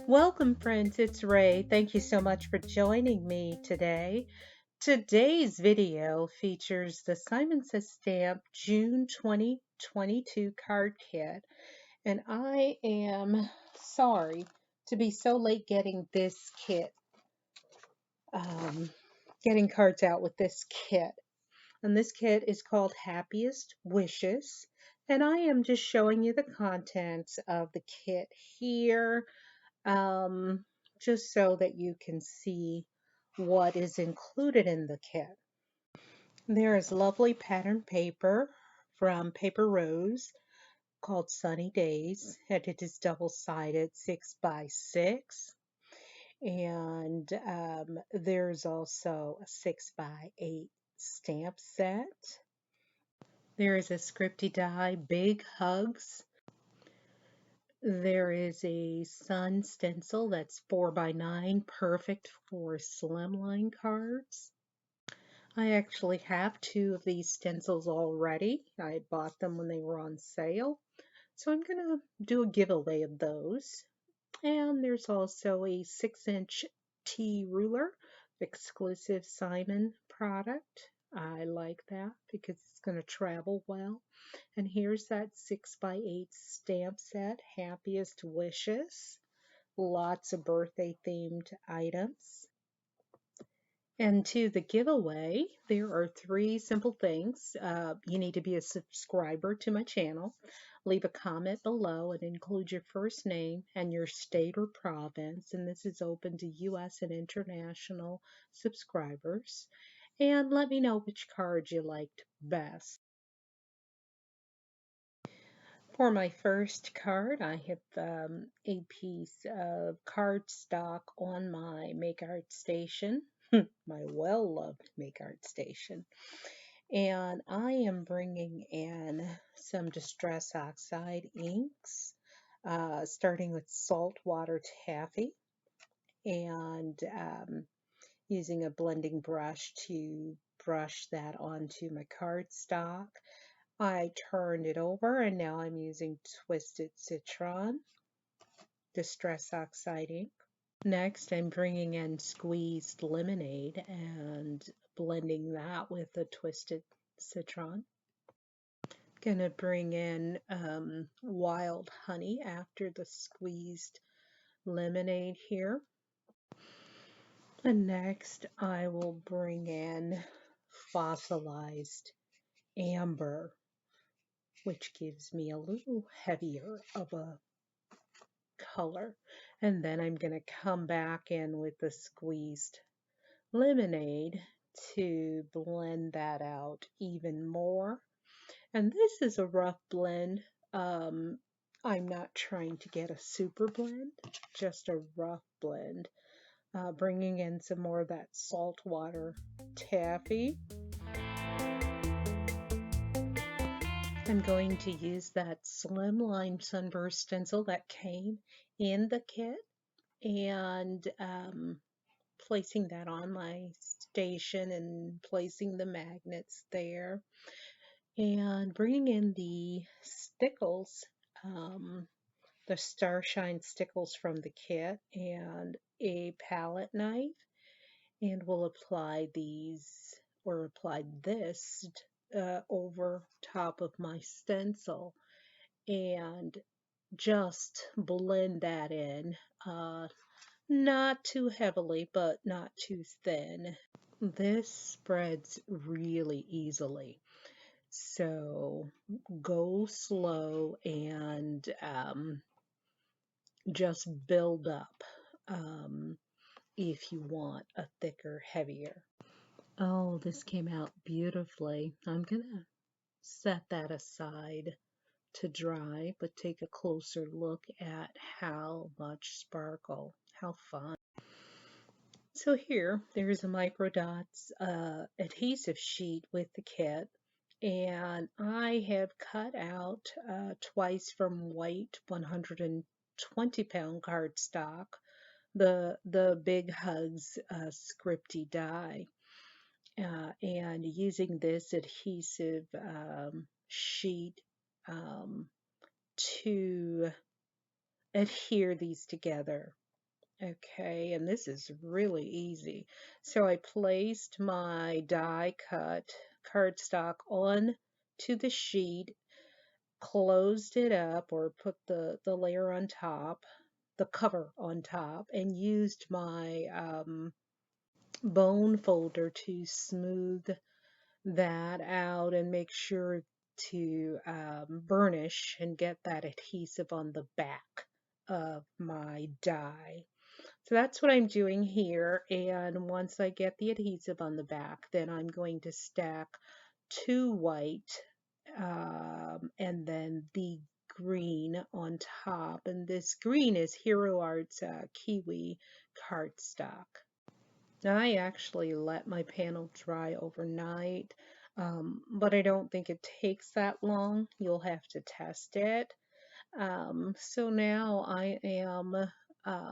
Welcome, friends. It's Ray. Thank you so much for joining me today. Today's video features the Simon Says Stamp June 2022 card kit, and I am sorry to be so late getting this kit, getting cards out with this kit. And this kit is called Happiest Wishes, and I am just showing you the contents of the kit here. um, just so that you can see what is included in the kit. There is lovely pattern paper from Paper Rose called Sunny Days, and it is double-sided 6x6. And there's also a 6x8 stamp set. There is a scripty die, Big Hugs. There is a sun stencil that's 4x9, perfect for slimline cards. I actually have two of these stencils already. I bought them when they were on sale. So I'm going to do a giveaway of those. And there's also a 6-inch T ruler, exclusive Simon product. I like that because it's going to travel well. And here's that 6x8 stamp set, Happiest Wishes. Lots of birthday themed items. And to the giveaway, there are 3 simple things. You need to be a subscriber to my channel. Leave a comment below and include your first name and your state or province. And this is open to US and international subscribers. And let me know which card you liked best. For my first card, I have a piece of cardstock on my Make Art Station, my well-loved Make Art Station. And I am bringing in some Distress Oxide inks, starting with Saltwater Taffy, and using a blending brush to brush that onto my cardstock. I turned it over and now I'm using Twisted Citron, Distress Oxide ink. Next, I'm bringing in squeezed lemonade and blending that with the Twisted Citron. Gonna bring in wild honey after the squeezed lemonade here. And next, I will bring in Fossilized amber, which gives me a little heavier of a color. And then I'm going to come back in with the squeezed lemonade to blend that out even more. And this is a rough blend. I'm not trying to get a super blend, just a rough blend. Bringing in some more of that saltwater taffy. I'm going to use that slimline sunburst stencil that came in the kit and placing that on my station and placing the magnets there and bringing in the stickles, the Starshine stickles from the kit, and a palette knife, and we'll apply these or apply this over top of my stencil and just blend that in, not too heavily but not too thin. This spreads really easily, so go slow and just build up if you want a thicker, heavier. Oh, this came out beautifully. I'm gonna set that aside to dry, but take a closer look at how much sparkle, how fun. So here, there's a micro dots adhesive sheet with the kit, and I have cut out twice from white 120-pound cardstock the Big Hugs scripty die, and using this adhesive sheet to adhere these together. Okay, and this is really easy. So I placed my die cut cardstock on to the sheet, closed it up or put the layer on top, the cover on top, and used my bone folder to smooth that out and make sure to burnish and get that adhesive on the back of my die. So that's what I'm doing here. And once I get the adhesive on the back, then I'm going to stack two white and then the green on top. And this green is Hero Art's Kiwi cardstock. Now, I actually let my panel dry overnight, but I don't think it takes that long. You'll have to test it. So now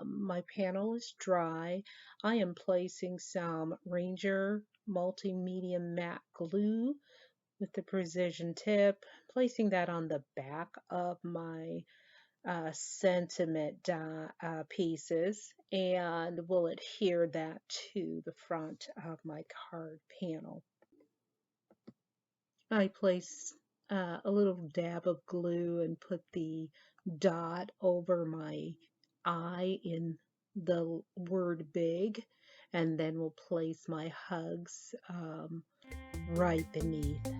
my panel is dry. I am placing some Ranger Multimedia Matte Glue with the precision tip, placing that on the back of my sentiment pieces, and will adhere that to the front of my card panel. I place a little dab of glue and put the dot over my I in the word big, and then we'll place my hugs right beneath that.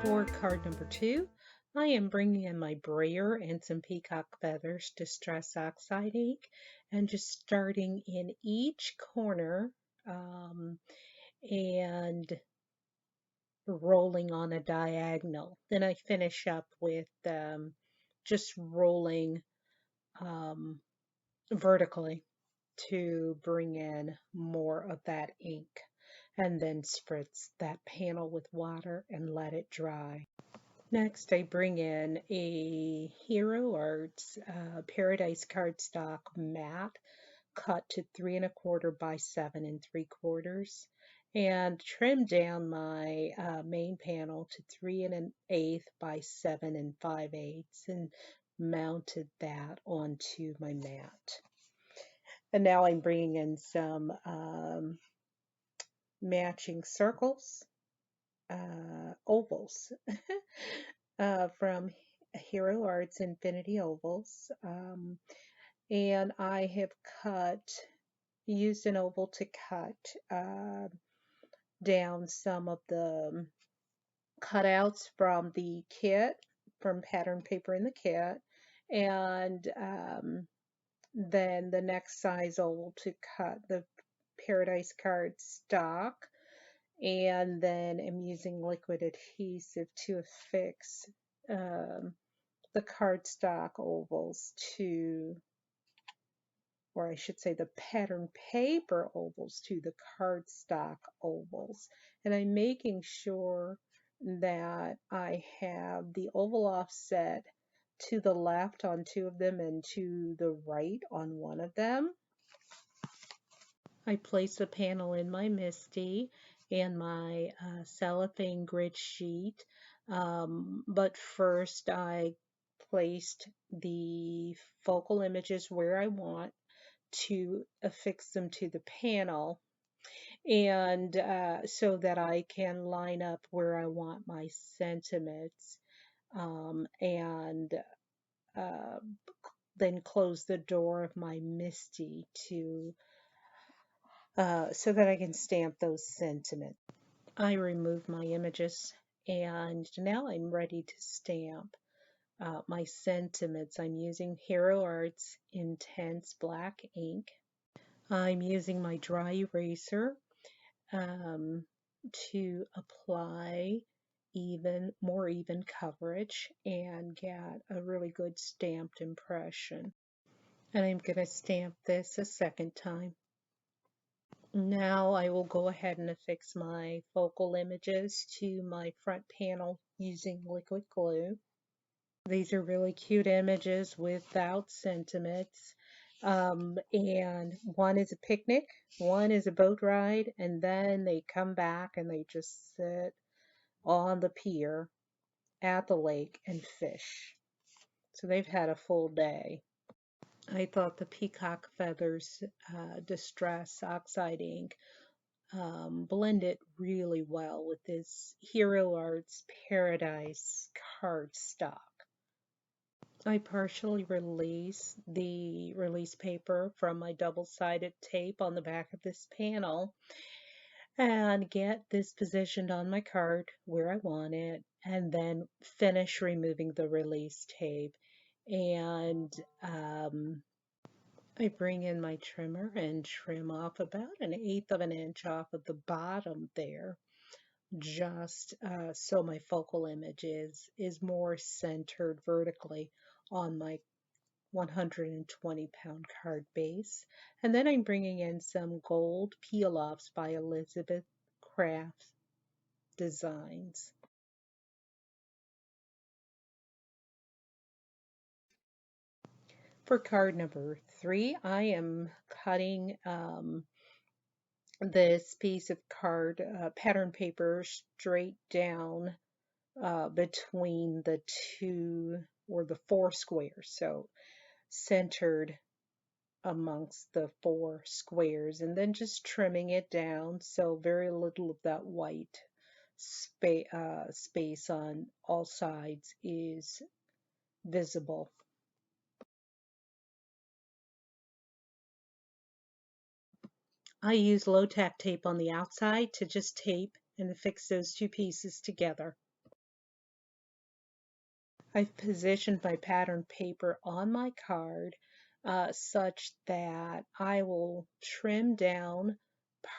For card number 2, I am bringing in my Brayer and some Peacock feathers to Distress Oxide Ink, and just starting in each corner and rolling on a diagonal. Then I finish up with just rolling um, vertically to bring in more of that ink, and then spritz that panel with water and let it dry. Next, I bring in a Hero Arts Paradise cardstock matte cut to 3¼ by 7¾ and trim down my main panel to 3⅛ by 7�5, and mounted that onto my mat. And now I'm bringing in some matching circles, ovals from Hero Arts Infinity Ovals. And I have used an oval to cut down some of the cutouts from the kit, from pattern paper in the kit, and then the next size oval to cut the Paradise card stock, and then I'm using liquid adhesive to affix the cardstock ovals to, or I should say the pattern paper ovals to the cardstock ovals. And I'm making sure that I have the oval offset to the left on two of them and to the right on one of them. I place the panel in my MISTI and my cellophane grid sheet, but first I placed the focal images where I want to affix them to the panel, and so that I can line up where I want my sentiments, and uh, then close the door of my MISTI to so that I can stamp those sentiments. I remove my images, and now I'm ready to stamp my sentiments. I'm using Hero Arts Intense Black ink. I'm using my dry eraser to apply more even coverage and get a really good stamped impression. And I'm going to stamp this a second time. Now I will go ahead and affix my focal images to my front panel using liquid glue. These are really cute images without sentiments. And one is a picnic, one is a boat ride, and then they come back and they just sit on the pier at the lake and fish. So they've had a full day. I thought the Peacock Feathers Distress Oxide Ink blended really well with this Hero Arts Paradise cardstock. I partially release the release paper from my double-sided tape on the back of this panel and get this positioned on my card where I want it, and then finish removing the release tape. And I bring in my trimmer and trim off about 1/8 of an inch off of the bottom there, just so my focal image is more centered vertically on my 120-pound card base. And then I'm bringing in some gold peel-offs by Elizabeth Craft Designs. For card number 3, I am cutting this piece of card pattern paper straight down between the 2 or the 4 squares, so centered amongst the 4 squares, and then just trimming it down so very little of that white space on all sides is visible. I use low tack tape on the outside to just tape and affix those 2 pieces together. I've positioned my pattern paper on my card such that I will trim down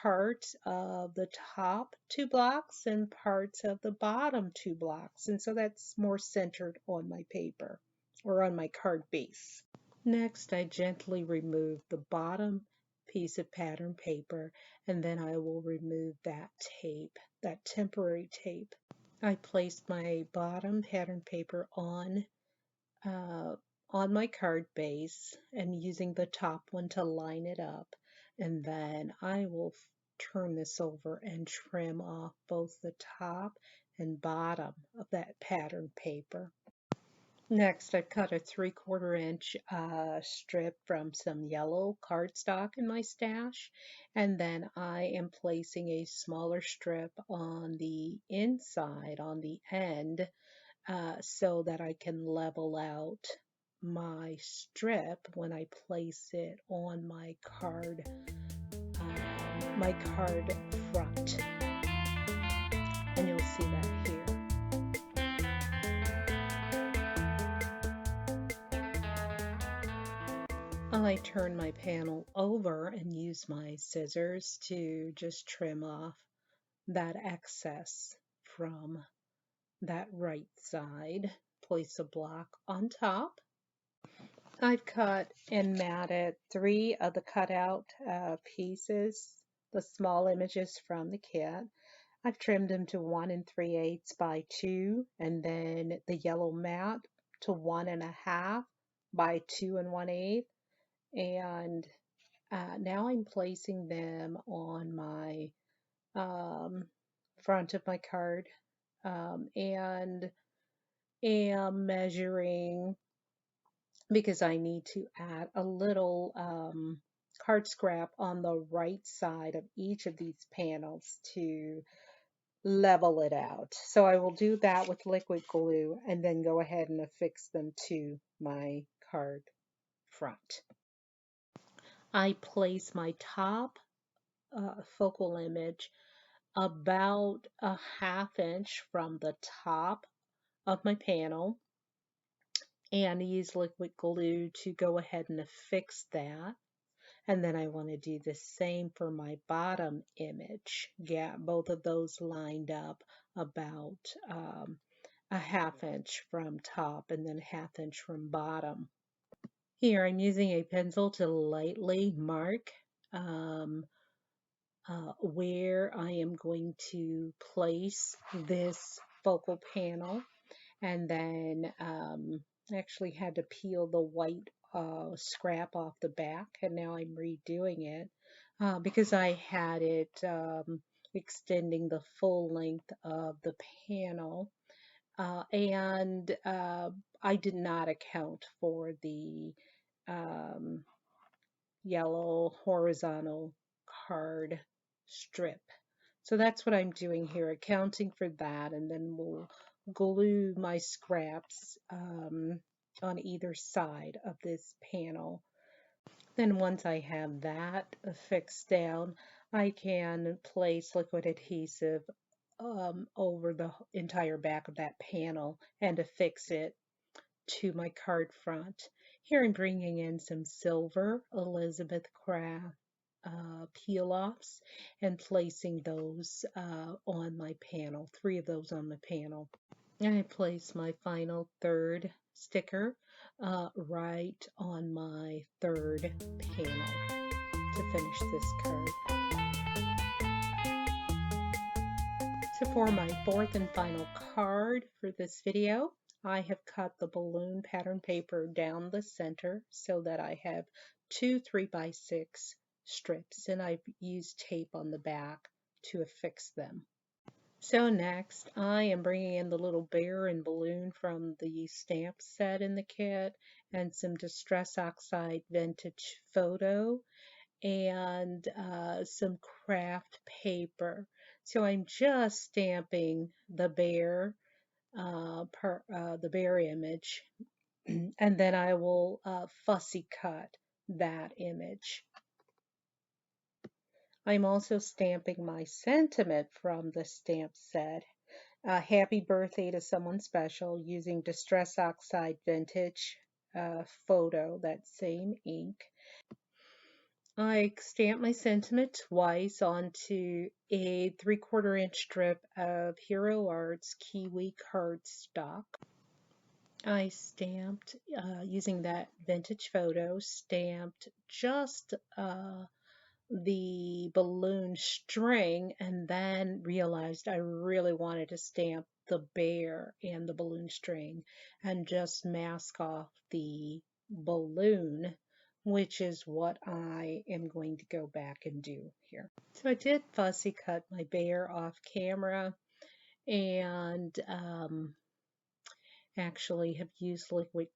parts of the top 2 blocks and parts of the bottom 2 blocks. And so that's more centered on my paper or on my card base. Next, I gently remove the bottom piece of pattern paper, and then I will remove that tape, that temporary tape. I placed my bottom pattern paper on my card base and using the top one to line it up, and then I will turn this over and trim off both the top and bottom of that pattern paper. Next, I've cut a 3/4 inch strip from some yellow cardstock in my stash, and then I am placing a smaller strip on the inside, on the end, so that I can level out my strip when I place it on my card front, and you'll see that here. I turn my panel over and use my scissors to just trim off that excess from that right side. Place a block on top. I've cut and matted 3 of the cutout pieces, the small images from the kit. I've trimmed them to 1 3/8 by 2, and then the yellow mat to 1 1/2 by 2 1/8. And now I'm placing them on my front of my card, and am measuring because I need to add a little card scrap on the right side of each of these panels to level it out. So I will do that with liquid glue and then go ahead and affix them to my card front. I place my top focal image about 1/2 inch from the top of my panel and use liquid glue to go ahead and affix that. And then I want to do the same for my bottom image. Get both of those lined up about 1/2 inch from top and then 1/2 inch from bottom. Here I'm using a pencil to lightly mark where I am going to place this focal panel, and then actually had to peel the white scrap off the back, and now I'm redoing it because I had it extending the full length of the panel. and I did not account for the um, yellow horizontal card strip. So that's what I'm doing here, accounting for that, and then we'll glue my scraps on either side of this panel. Then once I have that fixed down, I can place liquid adhesive over the entire back of that panel and affix it to my card front. Here I'm bringing in some silver Elizabeth Craft peel-offs and placing those on my panel, 3 of those on the panel. And I place my final third sticker right on my third panel to finish this card. So for my fourth and final card for this video, I have cut the balloon pattern paper down the center so that I have 2 3x6 strips, and I've used tape on the back to affix them. So next, I am bringing in the little bear and balloon from the stamp set in the kit and some Distress Oxide Vintage Photo and some craft paper. So I'm just stamping the bear, the bear image, and then I will fussy cut that image. I'm also stamping my sentiment from the stamp set. Happy birthday to someone special, using Distress Oxide Vintage Photo, that same ink. I stamped my sentiment twice onto a 3/4 inch strip of Hero Arts Kiwi cardstock. I stamped, using that vintage photo, stamped just the balloon string, and then realized I really wanted to stamp the bear and the balloon string and just mask off the balloon, which is what I am going to go back and do here. So I did fussy cut my bear off camera, and actually have used liquid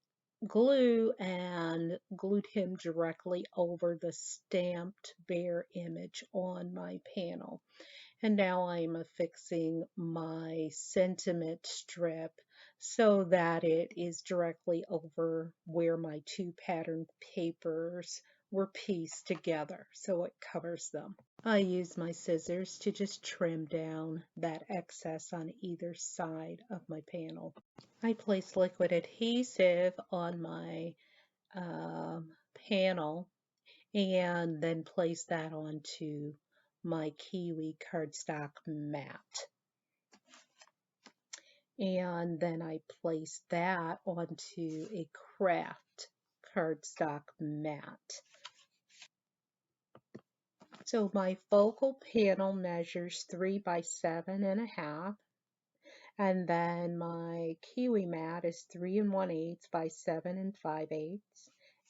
glue and glued him directly over the stamped bear image on my panel. And now I'm affixing my sentiment strip so that it is directly over where my 2 pattern papers were pieced together, so it covers them. I use my scissors to just trim down that excess on either side of my panel. I place liquid adhesive on my panel and then place that onto my Kiwi cardstock mat. And then I place that onto a craft cardstock mat. So my focal panel measures 3 by 7.5. And then my Kiwi mat is 3 1/8 by 7 5/8.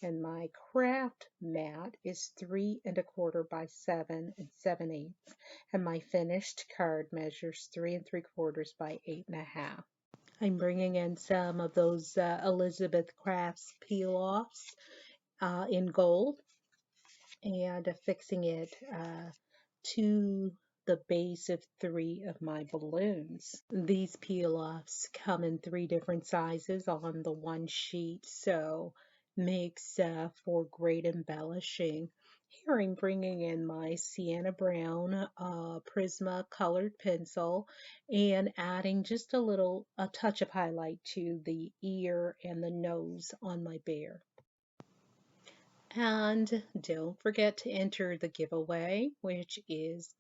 And my craft mat is 3 1/4 by 7 7/8. And my finished card measures 3 3/4 by 8.5. I'm bringing in some of those Elizabeth Crafts peel-offs in gold and affixing it to the base of 3 of my balloons. These peel-offs come in 3 different sizes on the one sheet, so makes for great embellishing. Here I'm bringing in my sienna brown Prisma colored pencil and adding just a touch of highlight to the ear and the nose on my bear. And don't forget to enter the giveaway, which is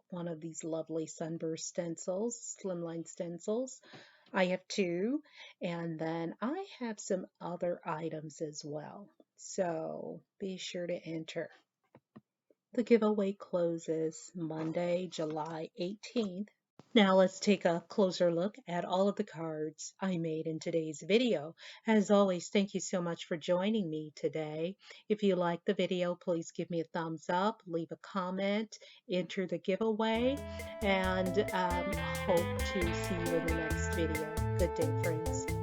one of these lovely sunburst stencils, slimline stencils. I have 2, and then I have some other items as well. So be sure to enter. The giveaway closes Monday, July 18th. Now let's take a closer look at all of the cards I made in today's video. As always, thank you so much for joining me today. If you liked the video, please give me a thumbs up, leave a comment, enter the giveaway, and hope to see you in the next video. good day, friends.